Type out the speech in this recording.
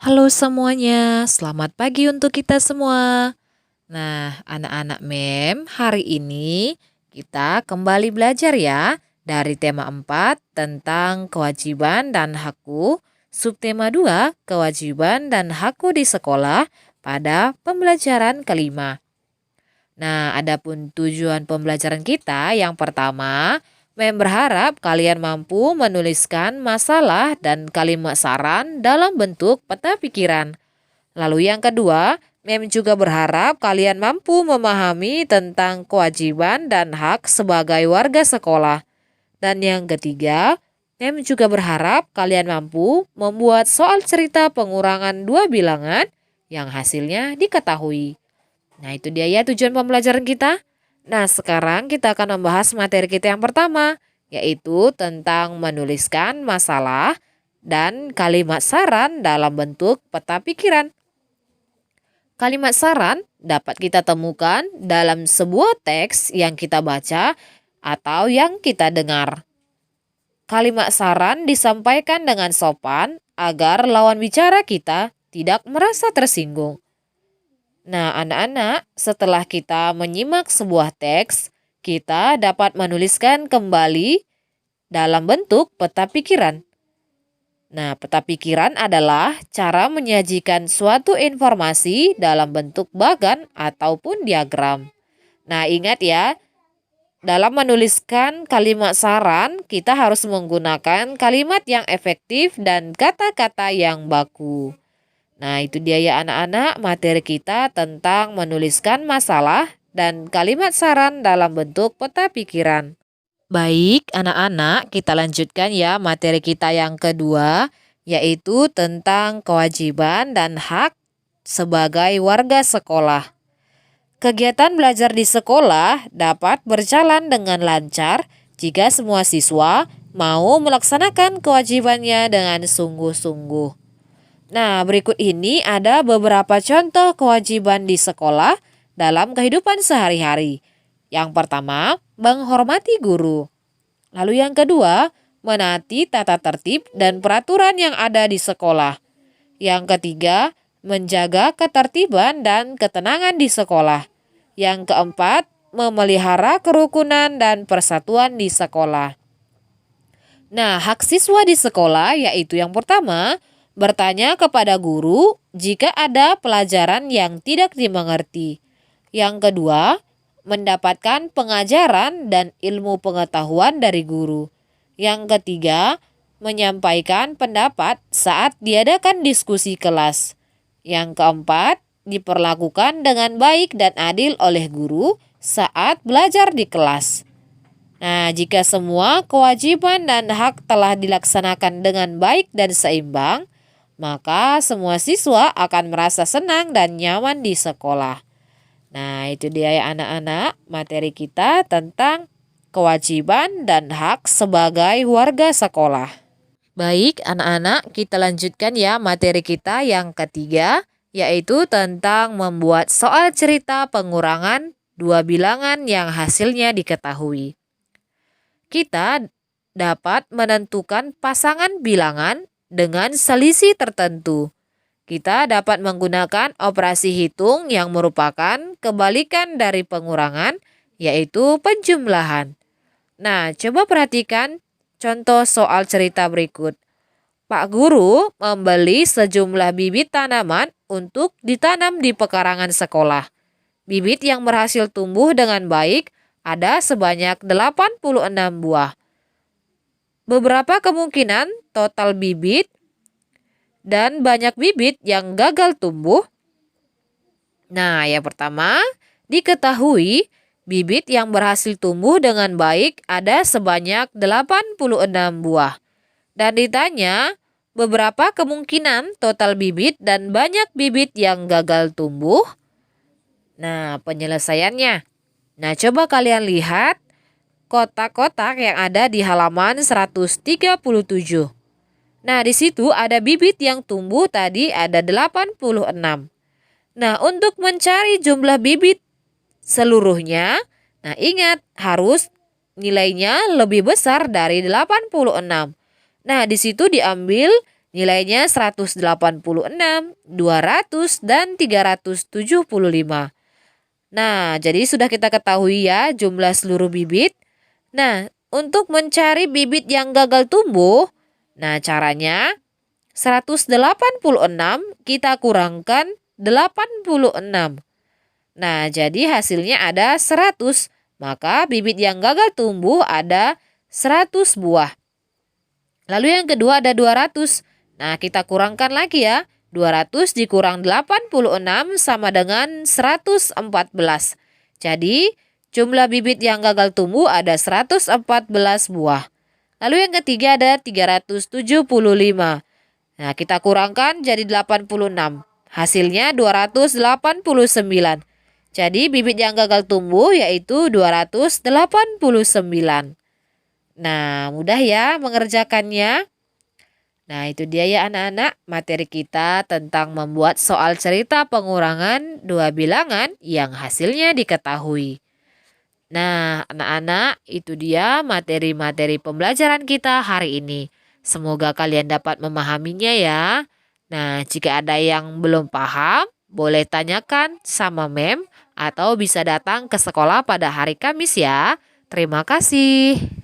Halo semuanya, selamat pagi untuk kita semua. Nah, anak-anak hari ini kita kembali belajar ya dari tema 4 tentang kewajiban dan hakku, subtema 2 kewajiban dan hakku di sekolah pada pembelajaran kelima. Nah, adapun tujuan pembelajaran kita yang pertama, berharap kalian mampu menuliskan masalah dan kalimat saran dalam bentuk peta pikiran. Lalu yang kedua, juga berharap kalian mampu memahami tentang kewajiban dan hak sebagai warga sekolah. Dan yang ketiga, juga berharap kalian mampu membuat soal cerita pengurangan dua bilangan yang hasilnya diketahui. Nah, itu dia ya tujuan pembelajaran kita. Nah, sekarang kita akan membahas materi kita yang pertama, yaitu tentang menuliskan masalah dan kalimat saran dalam bentuk peta pikiran. Kalimat saran dapat kita temukan dalam sebuah teks yang kita baca atau yang kita dengar. Kalimat saran disampaikan dengan sopan agar lawan bicara kita tidak merasa tersinggung. Nah, anak-anak, setelah kita menyimak sebuah teks, kita dapat menuliskan kembali dalam bentuk peta pikiran. Nah, peta pikiran adalah cara menyajikan suatu informasi dalam bentuk bagan ataupun diagram. Nah, ingat ya, dalam menuliskan kalimat saran, kita harus menggunakan kalimat yang efektif dan kata-kata yang baku. Nah, itu dia ya anak-anak, materi kita tentang menuliskan masalah dan kalimat saran dalam bentuk peta pikiran. Baik, anak-anak, kita lanjutkan ya materi kita yang kedua, yaitu tentang kewajiban dan hak sebagai warga sekolah. Kegiatan belajar di sekolah dapat berjalan dengan lancar jika semua siswa mau melaksanakan kewajibannya dengan sungguh-sungguh. Nah, berikut ini ada beberapa contoh kewajiban di sekolah dalam kehidupan sehari-hari. Yang pertama, menghormati guru. Lalu yang kedua, menaati tata tertib dan peraturan yang ada di sekolah. Yang ketiga, menjaga ketertiban dan ketenangan di sekolah. Yang keempat, memelihara kerukunan dan persatuan di sekolah. Nah, hak siswa di sekolah yaitu yang pertama, bertanya kepada guru jika ada pelajaran yang tidak dimengerti. Yang kedua, mendapatkan pengajaran dan ilmu pengetahuan dari guru. Yang ketiga, menyampaikan pendapat saat diadakan diskusi kelas. Yang keempat, diperlakukan dengan baik dan adil oleh guru saat belajar di kelas. Nah, jika semua kewajiban dan hak telah dilaksanakan dengan baik dan seimbang, maka semua siswa akan merasa senang dan nyaman di sekolah. Nah, itu dia ya anak-anak, materi kita tentang kewajiban dan hak sebagai warga sekolah. Baik, anak-anak, kita lanjutkan ya materi kita yang ketiga, yaitu tentang membuat soal cerita pengurangan dua bilangan yang hasilnya diketahui. Kita dapat menentukan pasangan bilangan dengan selisih tertentu. Kita dapat menggunakan operasi hitung yang merupakan kebalikan dari pengurangan, yaitu penjumlahan. Nah, coba perhatikan contoh soal cerita berikut. Pak Guru membeli sejumlah bibit tanaman untuk ditanam di pekarangan sekolah. Bibit yang berhasil tumbuh dengan baik ada sebanyak 86 buah. Beberapa kemungkinan total bibit dan banyak bibit yang gagal tumbuh. Nah, yang pertama, diketahui bibit yang berhasil tumbuh dengan baik ada sebanyak 86 buah. Dan ditanya, beberapa kemungkinan total bibit dan banyak bibit yang gagal tumbuh. Nah, penyelesaiannya. Nah, coba kalian lihat kotak-kotak yang ada di halaman 137. Nah, di situ ada bibit yang tumbuh tadi ada 86. Nah, untuk mencari jumlah bibit seluruhnya, nah ingat harus nilainya lebih besar dari 86. Nah, di situ diambil Nilainya 186, 200, dan 375. Nah, jadi sudah kita ketahui ya jumlah seluruh bibit. Nah, untuk mencari bibit yang gagal tumbuh, nah caranya 186 kita kurangkan 86. Nah, jadi hasilnya ada 100. Maka bibit yang gagal tumbuh ada 100 buah. Lalu yang kedua ada 200. Nah, kita kurangkan lagi ya. 200 dikurang 86 sama dengan 114. Jadi, jumlah bibit yang gagal tumbuh ada 114 buah. Lalu yang ketiga ada 375. Nah, kita kurangkan jadi 86. Hasilnya 289. Jadi, bibit yang gagal tumbuh yaitu 289. Nah, mudah ya mengerjakannya. Nah, itu dia ya anak-anak, materi kita tentang membuat soal cerita pengurangan dua bilangan yang hasilnya diketahui. Nah, anak-anak, itu dia materi-materi pembelajaran kita hari ini. Semoga kalian dapat memahaminya ya. Nah, jika ada yang belum paham, boleh tanyakan sama Mem atau bisa datang ke sekolah pada hari Kamis ya. Terima kasih.